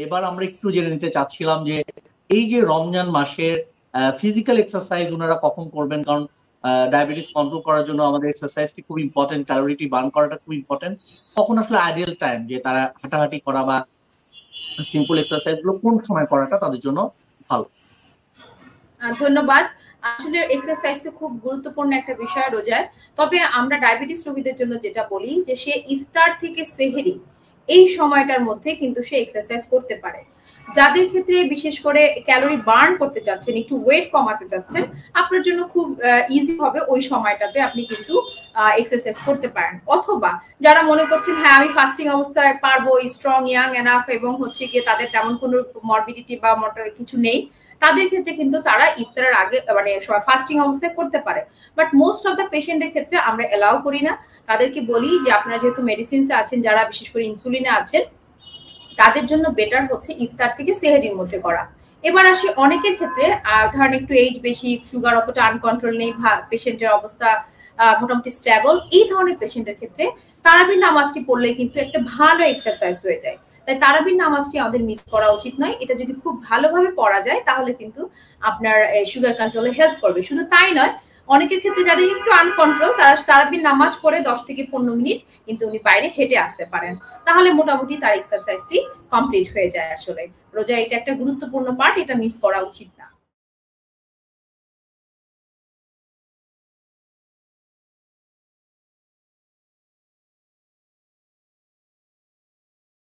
এবার আমরা একটু জেনে নিতে চাচ্ছিলাম যে এই যে রমজান মাসের ফিজিক্যাল এক্সারসাইজ ওনারা কখন করবেন, কারণ ডায়াবেটিস কন্ট্রোল করার জন্য আমাদের এক্সারসাইজটি খুব ইম্পর্টেন্ট, ক্যালোরিটি বার্ন করাটা খুব ইম্পর্টেন্ট। কখন আসলে আইডিয়াল টাইম যে তারা হাঁটাহাঁটি করা বা সিম্পল এক্সারসাইজ গুলো কোন সময় করাটা তাদের জন্য ভালো? ধন্যবাদ। আসলে এক্সারসাইজ তো খুব গুরুত্বপূর্ণ একটা বিষয় রোজায়। তবে আমরা ডায়াবেটিস রোগীদের জন্য যেটা বলি যে সে ইফতার থেকে সেহরি এই সময়টার মধ্যে কিন্তু সে এক্সারসাইজ করতে পারে। যাদের ক্ষেত্রে বিশেষ করে ক্যালোরি বার্ন করতে চাচ্ছেন, একটু ওয়েট কমাতে চাচ্ছেন, আপনার জন্য খুব ইজি হবে ওই সময়টাতে আপনি কিন্তু এক্সারসাইজ করতে পারেন। অথবা যারা মনে করছেন হ্যাঁ আমি ফাস্টিং অবস্থায় পারবো, স্ট্রং, ইয়াং এনাফ এবং হচ্ছে গিয়ে তাদের তেমন কোনো মরবিডিটি বা কিছু নেই, তাদের ক্ষেত্রে কিন্তু তারা ইফতারের আগে মানে ফাস্টিং অবস্থায় করতে পারে। বাট মোস্ট অফ দ্য পেশেন্টের ক্ষেত্রে আমরা এলাও করি না। তাদেরকে বলি যে আপনারা যেহেতু মেডিসিনসে আছেন, যারা বিশেষ করে ইনসুলিনে আছেন, তাদের জন্য বেটার হচ্ছে ইফতার থেকে সেহরির মধ্যে করা। এবার আসি অনেকের ক্ষেত্রে, ধরেন একটু এইজ বেশি, সুগার অতটা আনকন্ট্রোল নেই, পেশেন্টের অবস্থা মোটামুটি স্টেবল, এই ধরনের পেশেন্টের ক্ষেত্রে তারাবির নামাজটি পড়লে কিন্তু একটা ভালো এক্সারসাইজ হয়ে যায়। তাই তারাবির নামাজটি আমাদের মিস করা উচিত নয়। এটা যদি খুব ভালোভাবে পড়া যায় তাহলে কিন্তু আপনার সুগার কন্ট্রোলে হেল্প করবে। শুধু তাই নয়, অনেকের ক্ষেত্রে যাদের একটু আনকন্ট্রোল, তারা তারাবির নামাজ পড়ে 10 থেকে 15 মিনিট কিন্তু উনি বাইরে হেঁটে আসতে পারেন, তাহলে মোটামুটি তার এক্সারসাইজটি কমপ্লিট হয়ে যায়। আসলে রোজা এটা একটা গুরুত্বপূর্ণ পার্ট, এটা মিস করা উচিত না।